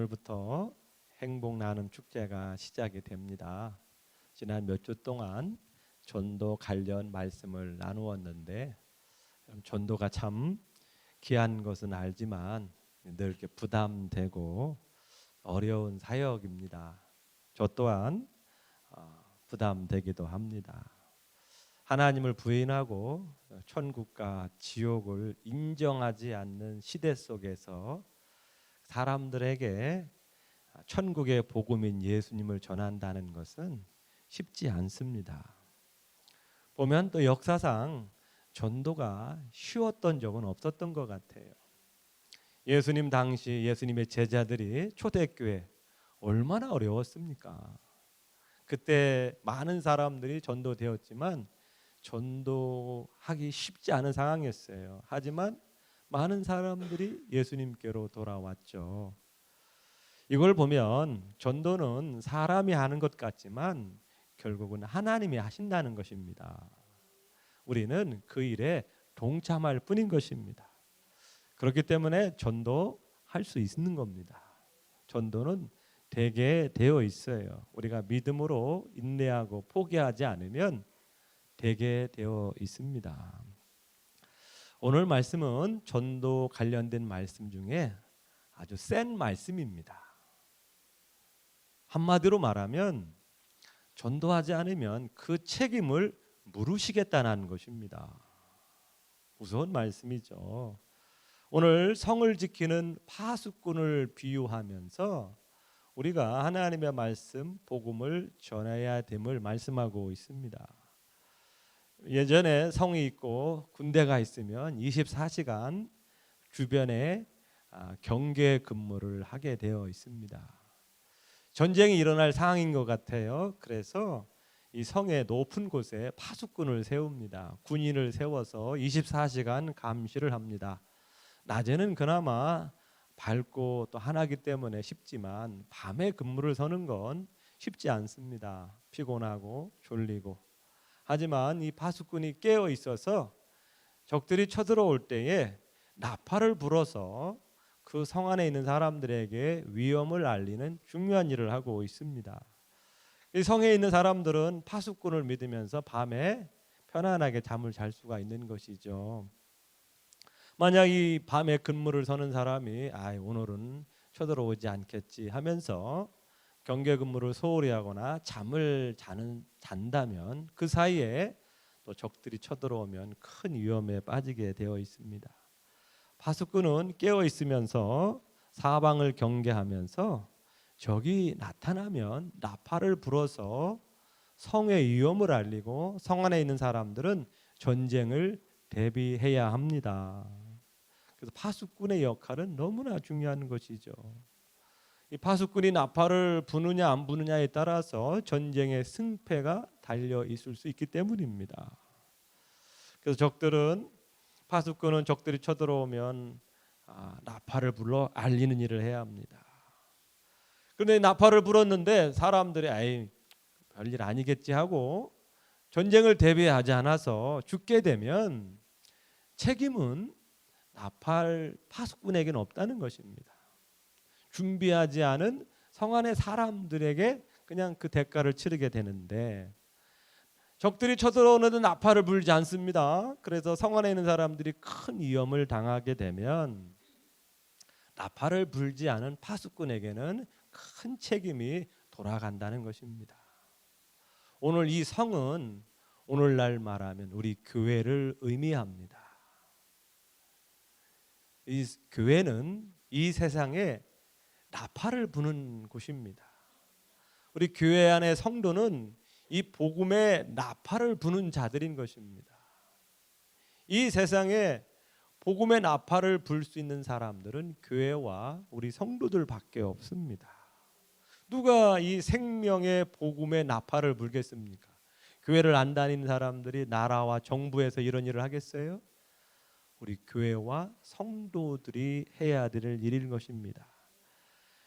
오늘부터 행복 나눔 축제가 시작이 됩니다. 지난 몇 주 동안 전도 관련 말씀을 나누었는데 전도가 참 귀한 것은 알지만 늘 이렇게 부담되고 어려운 사역입니다. 저 또한 부담되기도 합니다. 하나님을 부인하고 천국과 지옥을 인정하지 않는 시대 속에서 사람들에게 천국의 복음인 예수님을 전한다는 것은 쉽지 않습니다. 보면 또 역사상 전도가 쉬웠던 적은 없었던 것 같아요. 예수님 당시 예수님의 제자들이 초대교회 얼마나 어려웠습니까? 그때 많은 사람들이 전도되었지만 전도하기 쉽지 않은 상황이었어요. 하지만 많은 사람들이 예수님께로 돌아왔죠. 이걸 보면 전도는 사람이 하는 것 같지만 결국은 하나님이 하신다는 것입니다. 우리는 그 일에 동참할 뿐인 것입니다. 그렇기 때문에 전도할 수 있는 겁니다. 전도는 되게 되어 있어요. 우리가 믿음으로 인내하고 포기하지 않으면 되게 되어 있습니다. 오늘 말씀은 전도 관련된 말씀 중에 아주 센 말씀입니다. 한마디로 말하면 전도하지 않으면 그 책임을 물으시겠다는 것입니다. 무서운 말씀이죠. 오늘 성을 지키는 파수꾼을 비유하면서 우리가 하나님의 말씀, 복음을 전해야 됨을 말씀하고 있습니다. 예전에 성이 있고 군대가 있으면 24시간 주변에 경계 근무를 하게 되어 있습니다. 전쟁이 일어날 상황인 것 같아요. 그래서 이 성의 높은 곳에 파수꾼을 세웁니다. 군인을 세워서 24시간 감시를 합니다. 낮에는 그나마 밝고 또 하나기 때문에 쉽지만 밤에 근무를 서는 건 쉽지 않습니다. 피곤하고 졸리고. 하지만 이 파수꾼이 깨어 있어서 적들이 쳐들어올 때에 나팔을 불어서 그 성 안에 있는 사람들에게 위험을 알리는 중요한 일을 하고 있습니다. 이 성에 있는 사람들은 파수꾼을 믿으면서 밤에 편안하게 잠을 잘 수가 있는 것이죠. 만약 이 밤에 근무를 서는 사람이 오늘은 쳐들어오지 않겠지 하면서 경계 근무를 소홀히 하거나 잠을 잔다면 그 사이에 또 적들이 쳐들어오면 큰 위험에 빠지게 되어 있습니다. 파수꾼은 깨어 있으면서 사방을 경계하면서 적이 나타나면 나팔을 불어서 성의 위험을 알리고 성 안에 있는 사람들은 전쟁을 대비해야 합니다. 그래서 파수꾼의 역할은 너무나 중요한 것이죠. 이 파수꾼이 나팔을 부느냐 안 부느냐에 따라서 전쟁의 승패가 달려 있을 수 있기 때문입니다. 그래서 파수꾼은 적들이 쳐들어오면 나팔을 불러 알리는 일을 해야 합니다. 그런데 나팔을 불었는데 사람들이 별일 아니겠지 하고 전쟁을 대비하지 않아서 죽게 되면 책임은 나팔 파수꾼에게는 없다는 것입니다. 준비하지 않은 성 안의 사람들에게 그냥 그 대가를 치르게 되는데 적들이 쳐들어오는데 나팔을 불지 않습니다. 그래서 성 안에 있는 사람들이 큰 위험을 당하게 되면 나팔을 불지 않은 파수꾼에게는 큰 책임이 돌아간다는 것입니다. 오늘 이 성은 오늘날 말하면 우리 교회를 의미합니다. 이 교회는 이 세상에 나팔을 부는 곳입니다. 우리 교회 안의 성도는 이 복음의 나팔을 부는 자들인 것입니다. 이 세상에 복음의 나팔을 불 수 있는 사람들은 교회와 우리 성도들밖에 없습니다. 누가 이 생명의 복음의 나팔을 불겠습니까? 교회를 안 다니는 사람들이 나라와 정부에서 이런 일을 하겠어요? 우리 교회와 성도들이 해야 될 일인 것입니다.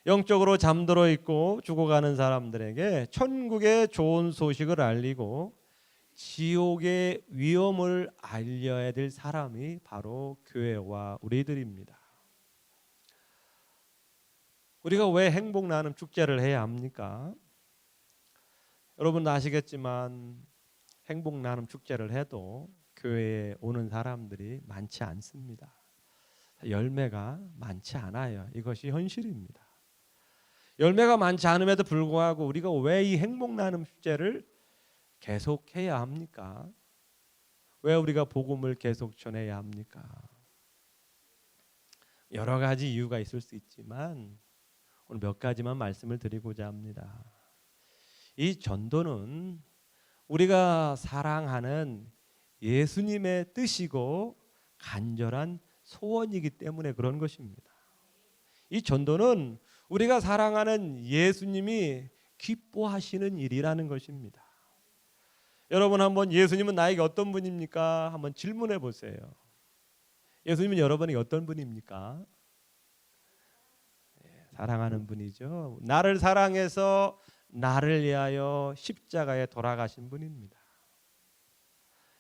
영적으로 잠들어 있고 죽어가는 사람들에게 천국의 좋은 소식을 알리고 지옥의 위험을 알려야 될 사람이 바로 교회와 우리들입니다. 우리가 왜 행복 나눔 축제를 해야 합니까? 여러분 아시겠지만 행복 나눔 축제를 해도 교회에 오는 사람들이 많지 않습니다. 열매가 많지 않아요. 이것이 현실입니다. 열매가 많지 않음에도 불구하고 우리가 왜 이 행복 나눔 축제를 계속해야 합니까? 왜 우리가 복음을 계속 전해야 합니까? 여러 가지 이유가 있을 수 있지만 오늘 몇 가지만 말씀을 드리고자 합니다. 이 전도는 우리가 사랑하는 예수님의 뜻이고 간절한 소원이기 때문에 그런 것입니다. 이 전도는 우리가 사랑하는 예수님이 기뻐하시는 일이라는 것입니다. 여러분 한번 예수님은 나에게 어떤 분입니까? 한번 질문해 보세요. 예수님은 여러분에게 어떤 분입니까? 사랑하는 분이죠. 나를 사랑해서 나를 위하여 십자가에 돌아가신 분입니다.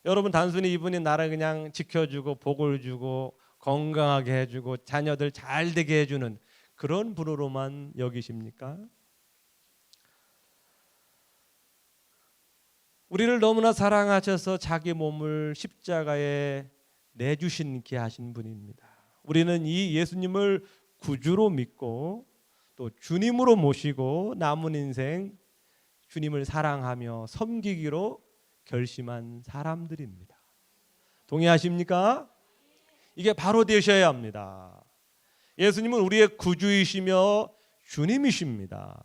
여러분 단순히 이분이 나를 그냥 지켜주고 복을 주고 건강하게 해주고 자녀들 잘 되게 해주는 그런 분으로만 여기십니까? 우리를 너무나 사랑하셔서 자기 몸을 십자가에 내주신게 하신 분입니다. 우리는 이 예수님을 구주로 믿고 또 주님으로 모시고 남은 인생 주님을 사랑하며 섬기기로 결심한 사람들입니다. 동의하십니까? 이게 바로 되셔야 합니다. 예수님은 우리의 구주이시며 주님이십니다.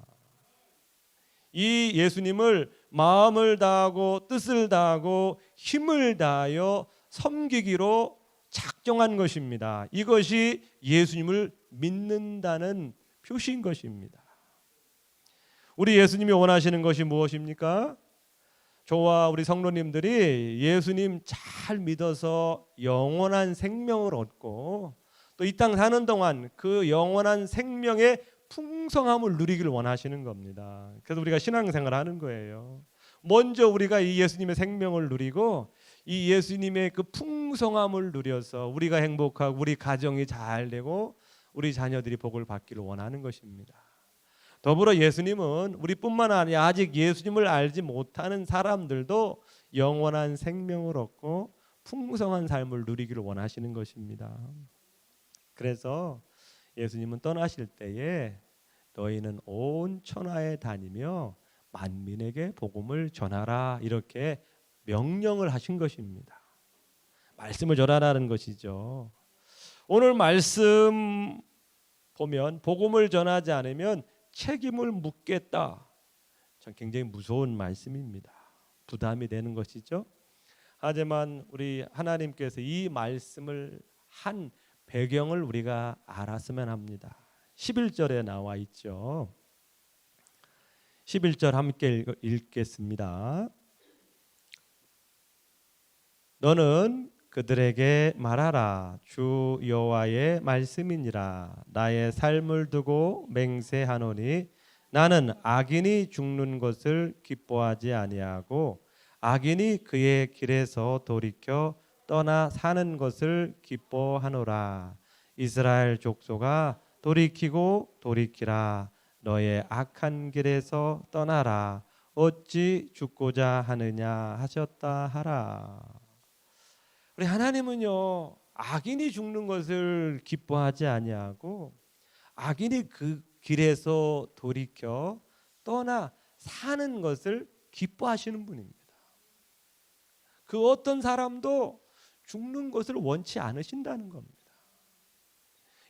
이 예수님을 마음을 다하고 뜻을 다하고 힘을 다하여 섬기기로 작정한 것입니다. 이것이 예수님을 믿는다는 표시인 것입니다. 우리 예수님이 원하시는 것이 무엇입니까? 저와 우리 성도님들이 예수님 잘 믿어서 영원한 생명을 얻고 또 이 땅 사는 동안 그 영원한 생명의 풍성함을 누리기를 원하시는 겁니다. 그래서 우리가 신앙생활을 하는 거예요. 먼저 우리가 이 예수님의 생명을 누리고 이 예수님의 그 풍성함을 누려서 우리가 행복하고 우리 가정이 잘 되고 우리 자녀들이 복을 받기를 원하는 것입니다. 더불어 예수님은 우리뿐만 아니라 아직 예수님을 알지 못하는 사람들도 영원한 생명을 얻고 풍성한 삶을 누리기를 원하시는 것입니다. 그래서 예수님은 떠나실 때에 너희는 온 천하에 다니며 만민에게 복음을 전하라 이렇게 명령을 하신 것입니다. 말씀을 전하라는 것이죠. 오늘 말씀 보면 복음을 전하지 않으면 책임을 묻겠다. 참 굉장히 무서운 말씀입니다. 부담이 되는 것이죠. 하지만 우리 하나님께서 이 말씀을 한 배경을 우리가 알았으면 합니다. 11절에 나와 있죠. 11절 함께 읽겠습니다. 너는 그들에게 말하라. 주 여호와의 말씀이니라. 나의 삶을 두고 맹세하노니 나는 악인이 죽는 것을 기뻐하지 아니하고 악인이 그의 길에서 돌이켜 떠나 사는 것을 기뻐하노라. 이스라엘 족속아 돌이키고 돌이키라. 너의 악한 길에서 떠나라. 어찌 죽고자 하느냐 하셨다 하라. 우리 하나님은요 악인이 죽는 것을 기뻐하지 아니하고 악인이 그 길에서 돌이켜 떠나 사는 것을 기뻐하시는 분입니다. 그 어떤 사람도 죽는 것을 원치 않으신다는 겁니다.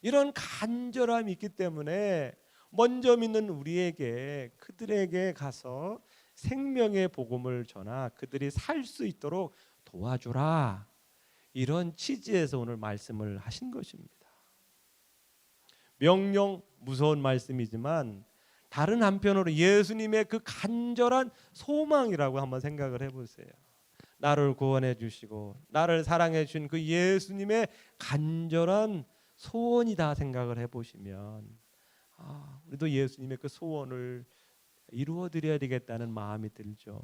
이런 간절함이 있기 때문에 먼저 믿는 우리에게 그들에게 가서 생명의 복음을 전하 그들이 살 수 있도록 도와주라. 이런 취지에서 오늘 말씀을 하신 것입니다. 명령 무서운 말씀이지만 다른 한편으로 예수님의 그 간절한 소망이라고 한번 생각을 해보세요. 나를 구원해 주시고 나를 사랑해 주신 그 예수님의 간절한 소원이다 생각을 해보시면 우리도 예수님의 그 소원을 이루어 드려야 되겠다는 마음이 들죠.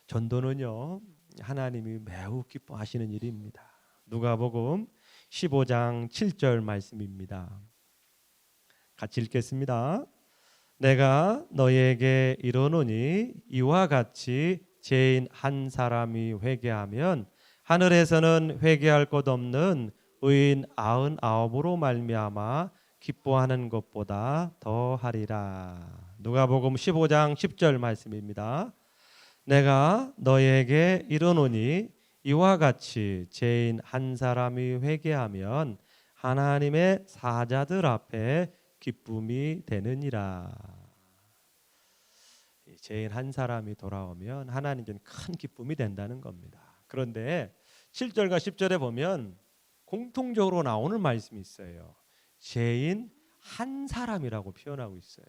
전도는요 하나님이 매우 기뻐하시는 일입니다. 누가복음 15장 7절 말씀입니다. 같이 읽겠습니다. 내가 너희에게 이르노니 이와 같이 죄인 한 사람이 회개하면 하늘에서는 회개할 것 없는 의인 99으로 말미암아 기뻐하는 것보다 더하리라. 누가복음 15장 10절 말씀입니다. 내가 너희에게 이르노니 이와 같이 죄인 한 사람이 회개하면 하나님의 사자들 앞에 기쁨이 되느니라. 죄인 한 사람이 돌아오면 하나님께는 큰 기쁨이 된다는 겁니다. 그런데 7절과 10절에 보면 공통적으로 나오는 말씀이 있어요. 죄인 한 사람이라고 표현하고 있어요.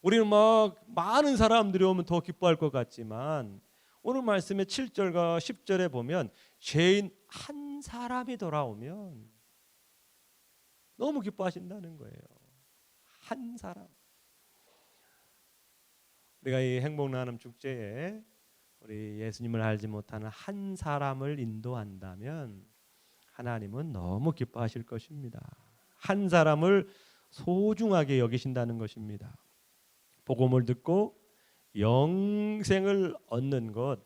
우리는 막 많은 사람들이 오면 더 기뻐할 것 같지만 오늘 말씀의 7절과 10절에 보면 죄인 한 사람이 돌아오면 너무 기뻐하신다는 거예요. 한 사람. 우리가 이 행복나눔 축제에 우리 예수님을 알지 못하는 한 사람을 인도한다면 하나님은 너무 기뻐하실 것입니다. 한 사람을 소중하게 여기신다는 것입니다. 복음을 듣고 영생을 얻는 것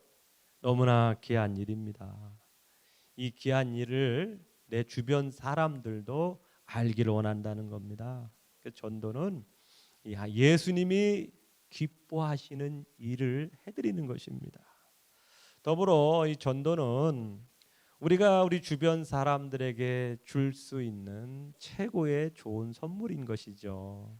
너무나 귀한 일입니다. 이 귀한 일을 내 주변 사람들도 알기를 원한다는 겁니다. 전도는 예수님이 기뻐하시는 일을 해드리는 것입니다. 더불어 이 전도는 우리가 우리 주변 사람들에게 줄 수 있는 최고의 좋은 선물인 것이죠.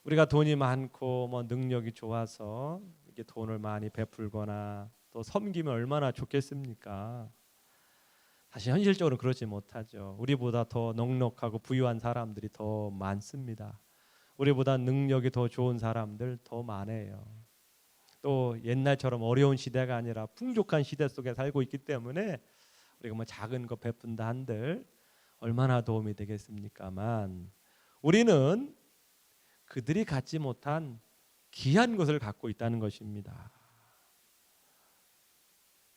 우리가 돈이 많고 능력이 좋아서 이렇게 돈을 많이 베풀거나 또 섬기면 얼마나 좋겠습니까? 사실 현실적으로 그렇지 못하죠. 우리보다 더 넉넉하고 부유한 사람들이 더 많습니다. 우리보다 능력이 더 좋은 사람들 더 많아요. 또 옛날처럼 어려운 시대가 아니라 풍족한 시대 속에 살고 있기 때문에 우리가 작은 거 베푼다 한들 얼마나 도움이 되겠습니까만 우리는 그들이 갖지 못한 귀한 것을 갖고 있다는 것입니다.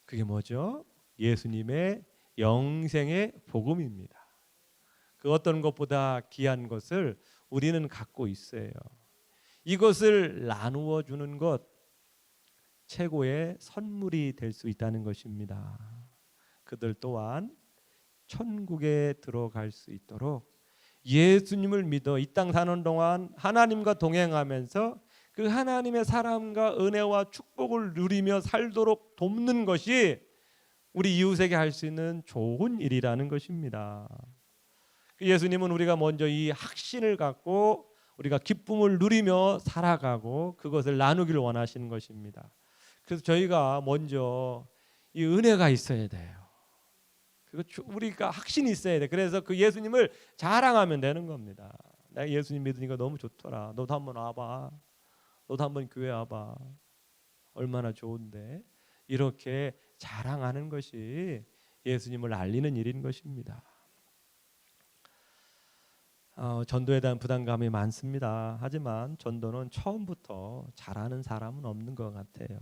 그게 뭐죠? 예수님의 영생의 복음입니다. 그 어떤 것보다 귀한 것을 우리는 갖고 있어요. 이것을 나누어 주는 것 최고의 선물이 될 수 있다는 것입니다. 그들 또한 천국에 들어갈 수 있도록 예수님을 믿어 이 땅 사는 동안 하나님과 동행하면서 그 하나님의 사랑과 은혜와 축복을 누리며 살도록 돕는 것이 우리 이웃에게 할 수 있는 좋은 일이라는 것입니다. 예수님은 우리가 먼저 이 확신을 갖고 우리가 기쁨을 누리며 살아가고 그것을 나누기를 원하시는 것입니다. 그래서 저희가 먼저 이 은혜가 있어야 돼요. 우리가 확신이 있어야 돼. 그래서 그 예수님을 자랑하면 되는 겁니다. 내가 예수님 믿으니까 너무 좋더라. 너도 한번 와봐. 너도 한번 교회 와봐. 얼마나 좋은데. 이렇게 자랑하는 것이 예수님을 알리는 일인 것입니다. 전도에 대한 부담감이 많습니다. 하지만 전도는 처음부터 잘하는 사람은 없는 것 같아요.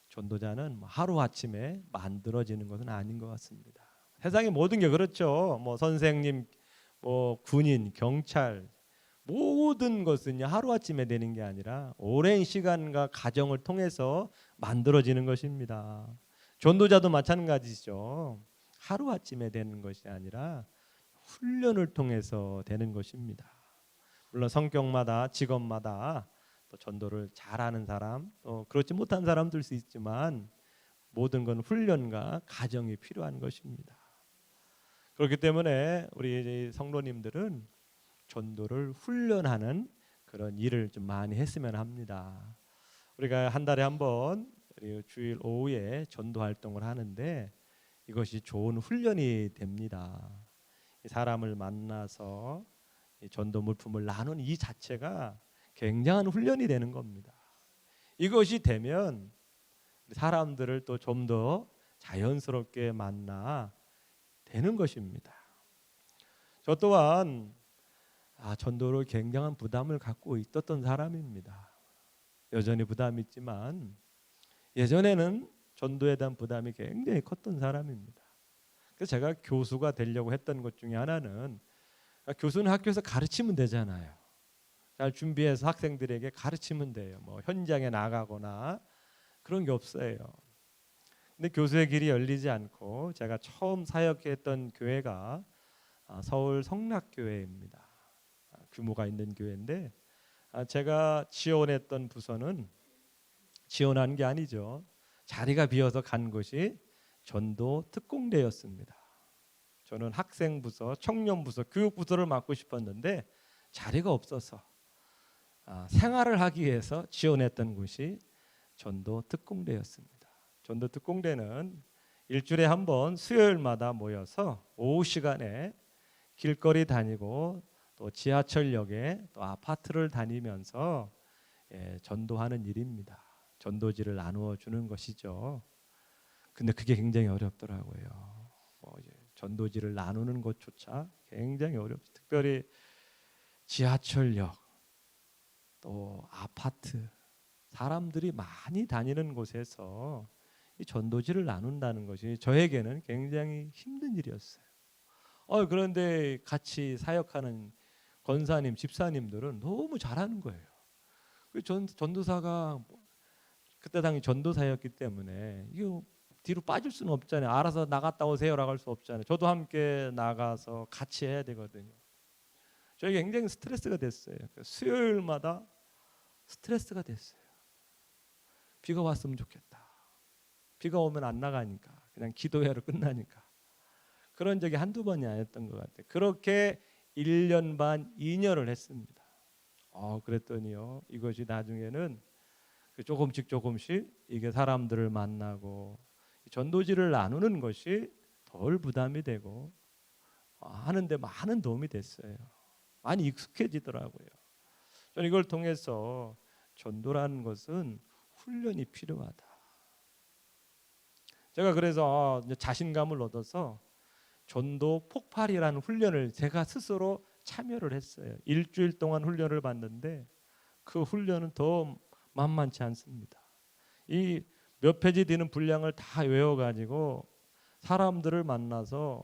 전도자는 하루아침에 만들어지는 것은 아닌 것 같습니다. 세상의 모든 게 그렇죠. 선생님, 군인, 경찰 모든 것은 하루아침에 되는 게 아니라 오랜 시간과 과정을 통해서 만들어지는 것입니다. 전도자도 마찬가지죠. 하루아침에 되는 것이 아니라 훈련을 통해서 되는 것입니다. 물론 성격마다 직업마다 또 전도를 잘하는 사람, 또 그렇지 못한 사람들 수 있지만 모든 건 훈련과 과정이 필요한 것입니다. 그렇기 때문에 우리 성도님들은 전도를 훈련하는 그런 일을 좀 많이 했으면 합니다. 우리가 한 달에 한 번 주일 오후에 전도 활동을 하는데 이것이 좋은 훈련이 됩니다. 사람을 만나서 전도 물품을 나누는 이 자체가 굉장한 훈련이 되는 겁니다. 이것이 되면 사람들을 또 좀 더 자연스럽게 만나 되는 것입니다. 저 또한 전도를 굉장한 부담을 갖고 있었던 사람입니다. 여전히 부담이 있지만 예전에는 전도에 대한 부담이 굉장히 컸던 사람입니다. 그래서 제가 교수가 되려고 했던 것 중에 하나는 교수는 학교에서 가르치면 되잖아요. 잘 준비해서 학생들에게 가르치면 돼요. 뭐 현장에 나가거나 그런 게 없어요. 근데 교수의 길이 열리지 않고 제가 처음 사역했던 교회가 서울 성락교회입니다. 규모가 있는 교회인데 제가 지원했던 부서는 지원한 게 아니죠. 자리가 비어서 간 곳이 전도 특공대였습니다. 저는 학생부서, 청년부서, 교육부서를 맡고 싶었는데 자리가 없어서 생활을 하기 위해서 지원했던 곳이 전도 특공대였습니다. 전도 특공대는 일주일에 한 번 수요일마다 모여서 오후 시간에 길거리 다니고 또 지하철역에 또 아파트를 다니면서 전도하는 일입니다. 전도지를 나누어 주는 것이죠. 근데 그게 굉장히 어렵더라고요. 전도지를 나누는 것조차 굉장히 어렵죠. 특별히 지하철역 또 아파트 사람들이 많이 다니는 곳에서 이 전도지를 나눈다는 것이 저에게는 굉장히 힘든 일이었어요. 그런데 같이 사역하는 권사님, 집사님들은 너무 잘하는 거예요. 전도사가 그때 당시 전도사였기 때문에 이거 뒤로 빠질 수는 없잖아요. 알아서 나갔다 오세요라고 할 수 없잖아요. 저도 함께 나가서 같이 해야 되거든요. 저에게 굉장히 스트레스가 됐어요. 수요일마다 스트레스가 됐어요. 비가 왔으면 좋겠다. 비가 오면 안 나가니까 그냥 기도회로 끝나니까. 그런 적이 한두 번이 아니었던 것 같아요. 그렇게 1년 반, 2년을 했습니다. 그랬더니요. 이것이 나중에는 조금씩 이게 사람들을 만나고 전도지를 나누는 것이 덜 부담이 되고 하는데 많은 도움이 됐어요. 많이 익숙해지더라고요. 저는 이걸 통해서 전도라는 것은 훈련이 필요하다. 제가 그래서 자신감을 얻어서 전도 폭발이라는 훈련을 제가 스스로 참여를 했어요. 일주일 동안 훈련을 받는데 그 훈련은 더 만만치 않습니다. 이 몇 페이지 되는 분량을 다 외워가지고 사람들을 만나서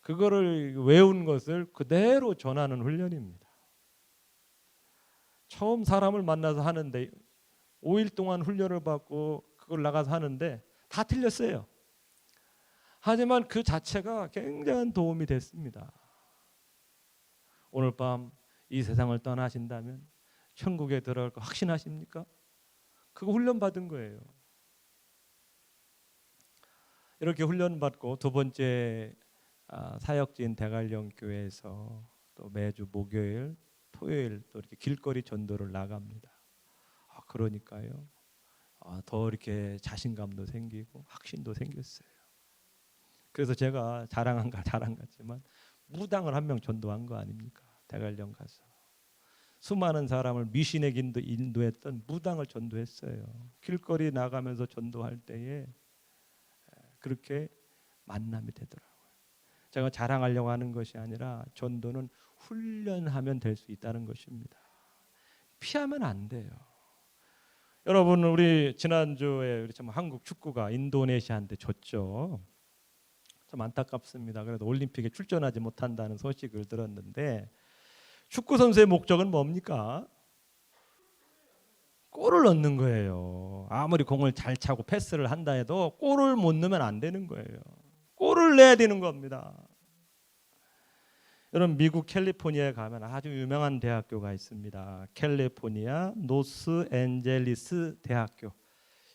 그거를 외운 것을 그대로 전하는 훈련입니다. 처음 사람을 만나서 하는데 5일 동안 훈련을 받고 그걸 나가서 하는데 다 틀렸어요. 하지만 그 자체가 굉장한 도움이 됐습니다. 오늘 밤 이 세상을 떠나신다면 천국에 들어갈 거 확신하십니까? 그거 훈련받은 거예요. 이렇게 훈련받고 두 번째 사역지인 대관령 교회에서 또 매주 목요일, 토요일 또 이렇게 길거리 전도를 나갑니다. 그러니까요. 더 이렇게 자신감도 생기고 확신도 생겼어요. 그래서 제가 자랑 같지만 무당을 한 명 전도한 거 아닙니까? 대관령 가서 수많은 사람을 미신의 길도 인도했던 무당을 전도했어요. 길거리 나가면서 전도할 때에 그렇게 만남이 되더라고요. 제가 자랑하려고 하는 것이 아니라 전도는 훈련하면 될 수 있다는 것입니다. 피하면 안 돼요. 여러분, 우리 지난주에 우리 참 한국 축구가 인도네시아한테 졌죠. 참 안타깝습니다. 그래도 올림픽에 출전하지 못한다는 소식을 들었는데 축구 선수의 목적은 뭡니까? 골을 넣는 거예요. 아무리 공을 잘 차고 패스를 한다 해도 골을 못 넣으면 안 되는 거예요. 골을 내야 되는 겁니다. 여러분, 미국 캘리포니아에 가면 아주 유명한 대학교가 있습니다. 캘리포니아 로스앤젤리스 대학교.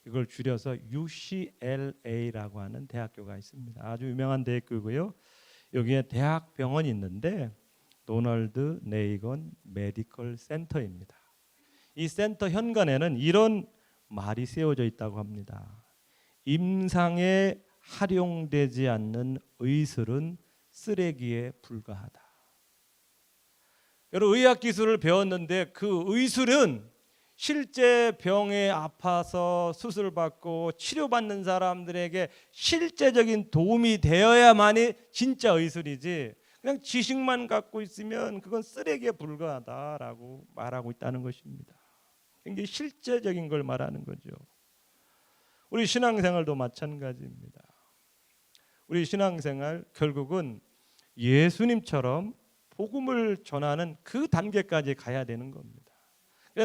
이걸 줄여서 UCLA라고 하는 대학교가 있습니다. 아주 유명한 대학교고요. 여기에 대학병원이 있는데 도널드 네이건 메디컬 센터입니다. 이 센터 현관에는 이런 말이 세워져 있다고 합니다. 임상에 활용되지 않는 의술은 쓰레기에 불과하다. 여러분, 의학 기술을 배웠는데 그 의술은 실제 병에 아파서 수술받고 치료받는 사람들에게 실제적인 도움이 되어야만이 진짜 의술이지, 그냥 지식만 갖고 있으면 그건 쓰레기에 불과하다라고 말하고 있다는 것입니다. 굉장히 실제적인 걸 말하는 거죠. 우리 신앙생활도 마찬가지입니다. 우리 신앙생활 결국은 예수님처럼 복음을 전하는 그 단계까지 가야 되는 겁니다.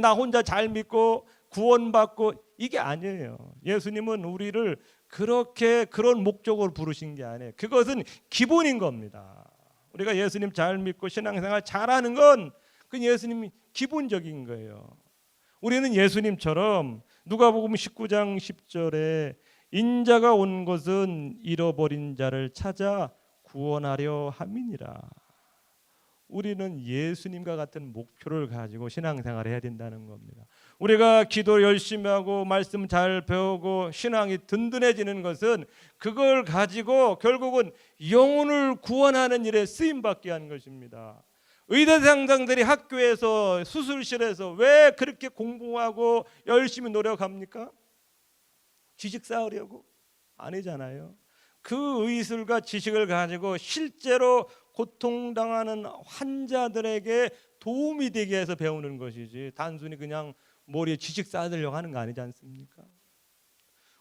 나 혼자 잘 믿고 구원받고 이게 아니에요. 예수님은 우리를 그렇게 그런 목적으로 부르신 게 아니에요. 그것은 기본인 겁니다. 우리가 예수님 잘 믿고 신앙생활 잘하는 건 그 예수님이 기본적인 거예요. 우리는 예수님처럼 누가복음 19장 10절에 인자가 온 것은 잃어버린 자를 찾아 구원하려 함이니라. 우리는 예수님과 같은 목표를 가지고 신앙생활을 해야 된다는 겁니다. 우리가 기도 열심히 하고 말씀 잘 배우고 신앙이 든든해지는 것은 그걸 가지고 결국은 영혼을 구원하는 일에 쓰임받게 하는 것입니다. 의대 상장들이 학교에서 수술실에서 왜 그렇게 공부하고 열심히 노력합니까? 지식 쌓으려고? 아니잖아요. 그 의술과 지식을 가지고 실제로 고통당하는 환자들에게 도움이 되게 해서 배우는 것이지 단순히 그냥 머리에 지식 쌓으려고 하는 거 아니지 않습니까?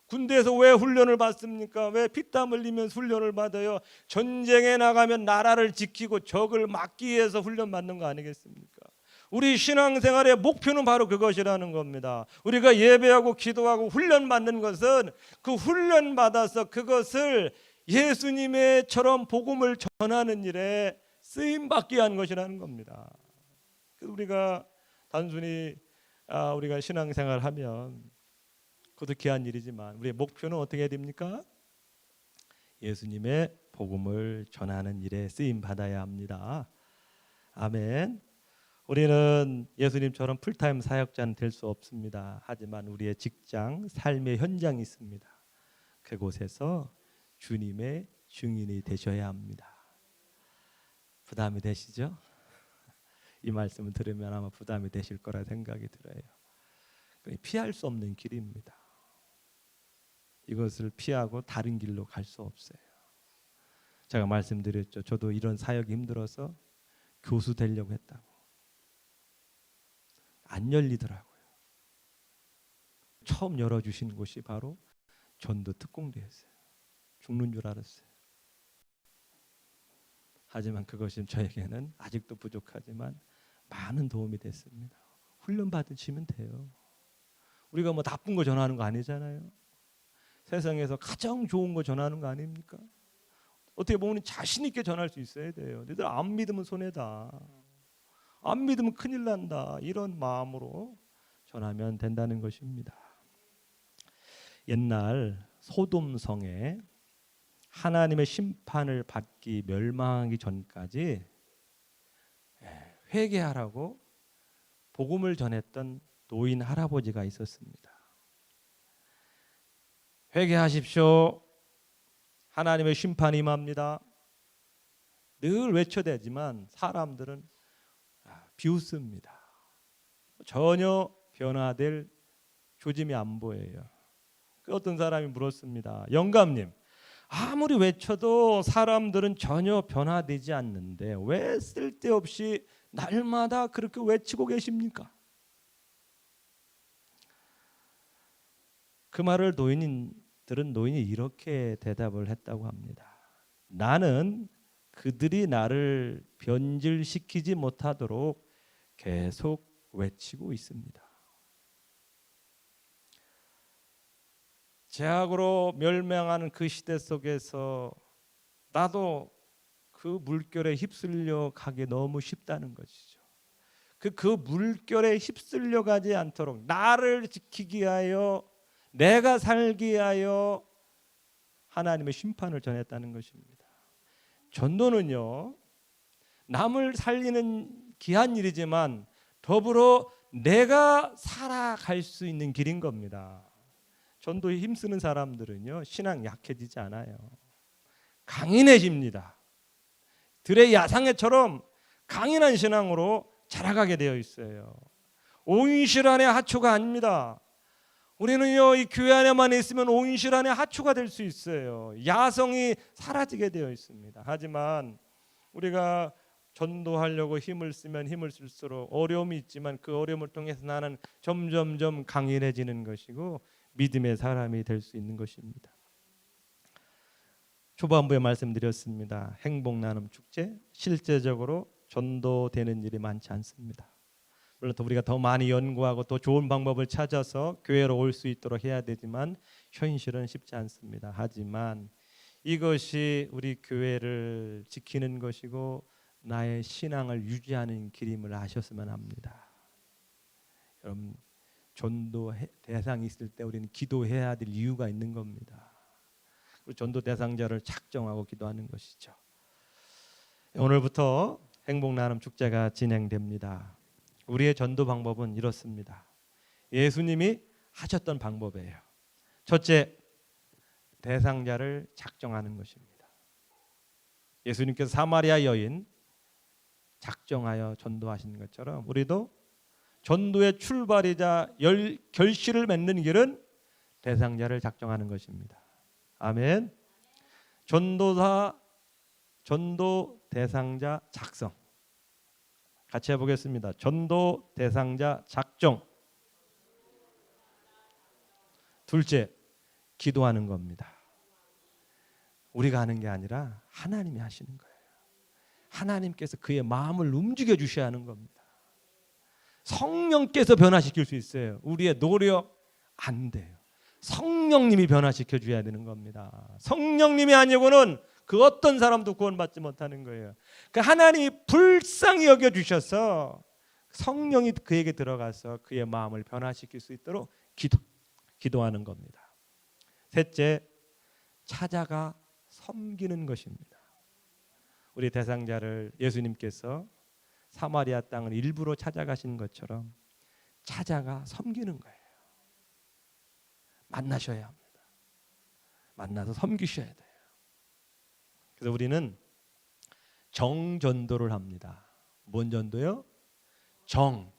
군대에서 왜 훈련을 받습니까? 왜 피땀 흘리면서 훈련을 받아요? 전쟁에 나가면 나라를 지키고 적을 막기 위해서 훈련 받는 거 아니겠습니까? 우리 신앙생활의 목표는 바로 그것이라는 겁니다. 우리가 예배하고 기도하고 훈련 받는 것은 그 훈련 받아서 그것을 예수님의처럼 복음을 전하는 일에 쓰임 받게 하는 것이라는 겁니다. 우리가 단순히 우리가 신앙생활하면 그것도 귀한 일이지만 우리의 목표는 어떻게 해야 됩니까? 예수님의 복음을 전하는 일에 쓰임 받아야 합니다. 아멘. 우리는 예수님처럼 풀타임 사역자는 될 수 없습니다. 하지만 우리의 직장, 삶의 현장이 있습니다. 그곳에서 주님의 증인이 되셔야 합니다. 부담이 되시죠? 이 말씀을 들으면 아마 부담이 되실 거라 생각이 들어요. 피할 수 없는 길입니다. 이것을 피하고 다른 길로 갈 수 없어요. 제가 말씀드렸죠. 저도 이런 사역이 힘들어서 교수 되려고 했다고. 안 열리더라고요. 처음 열어주신 곳이 바로 전도 특공대였어요. 죽는 줄 알았어요. 하지만 그것이 저에게는 아직도 부족하지만 많은 도움이 됐습니다. 훈련 받으시면 돼요. 우리가 뭐 나쁜 거 전하는 거 아니잖아요. 세상에서 가장 좋은 거 전하는 거 아닙니까? 어떻게 보면 자신 있게 전할 수 있어야 돼요. 너희들 안 믿으면 손해다. 안 믿으면 큰일 난다. 이런 마음으로 전하면 된다는 것입니다. 옛날 소돔성에 하나님의 심판을 받기 멸망하기 전까지 회개하라고 복음을 전했던 노인 할아버지가 있었습니다. 회개하십시오. 하나님의 심판이 임합니다. 늘 외쳐대지만 사람들은 비웃습니다. 전혀 변화될 조짐이 안 보여요. 어떤 사람이 물었습니다. 영감님, 아무리 외쳐도 사람들은 전혀 변화되지 않는데 왜 쓸데없이 날마다 그렇게 외치고 계십니까? 그 말을 노인이 이렇게 대답을 했다고 합니다. 나는 그들이 나를 변질시키지 못하도록 계속 외치고 있습니다. 죄악으로 멸망하는 그 시대 속에서 나도 그 물결에 휩쓸려 가기 너무 쉽다는 것이죠. 그 물결에 휩쓸려 가지 않도록 나를 지키기 위하여 내가 살기 위하여 하나님의 심판을 전했다는 것입니다. 전도는요, 남을 살리는 귀한 일이지만 더불어 내가 살아갈 수 있는 길인 겁니다. 전도에 힘쓰는 사람들은요, 신앙 약해지지 않아요. 강인해집니다. 들의 야상애처럼 강인한 신앙으로 자라가게 되어 있어요. 오인실안의 하초가 아닙니다. 우리는요, 이 교회 안에만 있으면 오인실안의 하초가 될 수 있어요. 야성이 사라지게 되어 있습니다. 하지만 우리가 전도하려고 힘을 쓰면 힘을 쓸수록 어려움이 있지만 그 어려움을 통해서 나는 점점점 강인해지는 것이고 믿음의 사람이 될 수 있는 것입니다. 초반부에 말씀드렸습니다. 행복 나눔 축제, 실제적으로 전도되는 일이 많지 않습니다. 물론 우리가 더 많이 연구하고 또 좋은 방법을 찾아서 교회로 올 수 있도록 해야 되지만 현실은 쉽지 않습니다. 하지만 이것이 우리 교회를 지키는 것이고 나의 신앙을 유지하는 길임을 아셨으면 합니다. 여러분, 전도 대상이 있을 때 우리는 기도해야 될 이유가 있는 겁니다. 그리고 전도 대상자를 작정하고 기도하는 것이죠. 오늘부터 행복 나눔 축제가 진행됩니다. 우리의 전도 방법은 이렇습니다. 예수님이 하셨던 방법이에요. 첫째, 대상자를 작정하는 것입니다. 예수님께서 사마리아 여인 작정하여 전도하신 것처럼 우리도 전도의 출발이자 결실을 맺는 길은 대상자를 작정하는 것입니다. 아멘. 전도 대상자 작성. 같이 해보겠습니다. 전도 대상자 작정. 둘째, 기도하는 겁니다. 우리가 하는 게 아니라 하나님이 하시는 거예요. 하나님께서 그의 마음을 움직여 주셔야 하는 겁니다. 성령께서 변화시킬 수 있어요. 우리의 노력 안 돼요. 성령님이 변화시켜 줘야 되는 겁니다. 성령님이 아니고는 그 어떤 사람도 구원받지 못하는 거예요. 그 하나님이 불쌍히 여겨 주셔서 성령이 그에게 들어가서 그의 마음을 변화시킬 수 있도록 기도하는 겁니다. 셋째, 찾아가 섬기는 것입니다. 우리 대상자를 예수님께서 사마리아 땅을 일부러 찾아가신 것처럼 찾아가 섬기는 거예요. 만나셔야 합니다. 만나서 섬기셔야 돼요. 그래서 우리는 정전도를 합니다. 뭔 전도요? 정.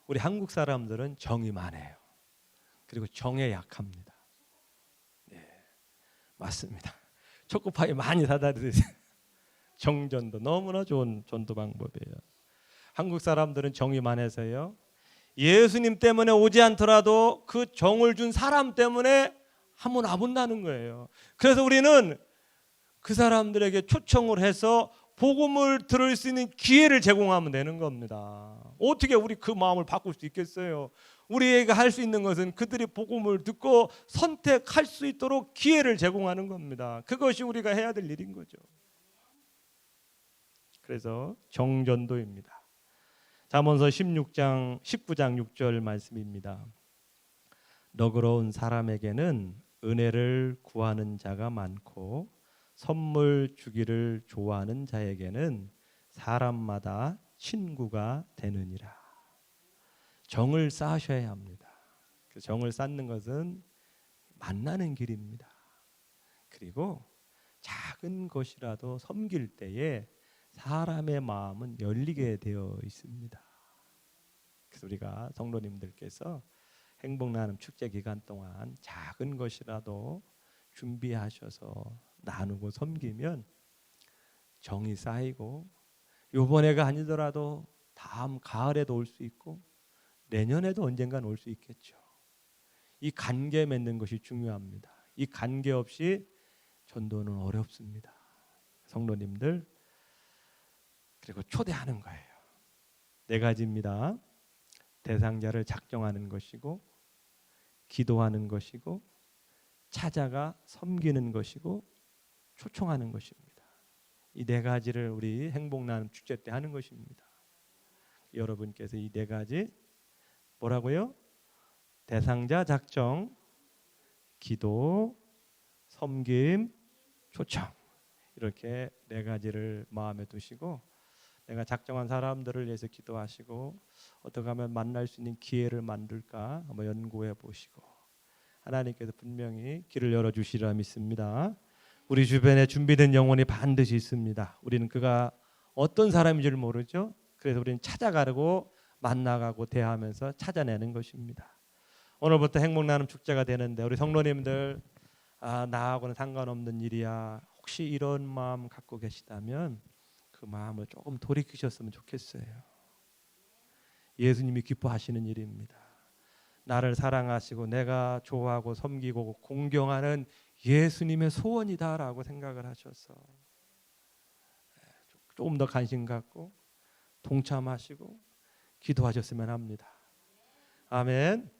우리 한국 사람들은 정이 많아요. 그리고 정에 약합니다. 네, 맞습니다. 초코파이 많이 사다 드세요. 정전도 너무나 좋은 전도 방법이에요. 한국 사람들은 정이 많아서요. 예수님 때문에 오지 않더라도 그 정을 준 사람 때문에 한번 와본다는 거예요. 그래서 우리는 그 사람들에게 초청을 해서 복음을 들을 수 있는 기회를 제공하면 되는 겁니다. 어떻게 우리 그 마음을 바꿀 수 있겠어요? 우리가 할 수 있는 것은 그들이 복음을 듣고 선택할 수 있도록 기회를 제공하는 겁니다. 그것이 우리가 해야 될 일인 거죠. 그래서 정전도입니다. 잠언서 19장 6절 말씀입니다. 너그러운 사람에게는 은혜를 구하는 자가 많고 선물 주기를 좋아하는 자에게는 사람마다 친구가 되느니라. 정을 쌓으셔야 합니다. 그 정을 쌓는 것은 만나는 길입니다. 그리고 작은 것이라도 섬길 때에 사람의 마음은 열리게 되어 있습니다. 그래서 우리가 성도님들께서 행복 나눔 축제 기간 동안 작은 것이라도 준비하셔서 나누고 섬기면 정이 쌓이고 이번에가 아니더라도 다음 가을에도 올 수 있고 내년에도 언젠간 올 수 있겠죠. 이 관계 맺는 것이 중요합니다. 이 관계 없이 전도는 어렵습니다. 성도님들, 그리고 초대하는 거예요. 네 가지입니다. 대상자를 작정하는 것이고, 기도하는 것이고, 찾아가 섬기는 것이고, 초청하는 것입니다. 이 네 가지를 우리 행복 나눔 축제 때 하는 것입니다. 여러분께서 이 네 가지 뭐라고요? 대상자 작정, 기도, 섬김, 초청, 이렇게 네 가지를 마음에 두시고 내가 작정한 사람들을 위해서 기도하시고 어떻게 하면 만날 수 있는 기회를 만들까 한번 연구해 보시고 하나님께서 분명히 길을 열어주시리라 믿습니다. 우리 주변에 준비된 영혼이 반드시 있습니다. 우리는 그가 어떤 사람인 줄 모르죠. 그래서 우리는 찾아가고 만나가고 대하면서 찾아내는 것입니다. 오늘부터 행복 나눔 축제가 되는데 우리 성도님들 나하고는 상관없는 일이야. 혹시 이런 마음 갖고 계시다면 그 마음을 조금 돌이키셨으면 좋겠어요. 예수님이 기뻐하시는 일입니다. 나를 사랑하시고 내가 좋아하고 섬기고 공경하는 예수님의 소원이다라고 생각을 하셔서 조금 더 관심 갖고 동참하시고 기도하셨으면 합니다. 아멘.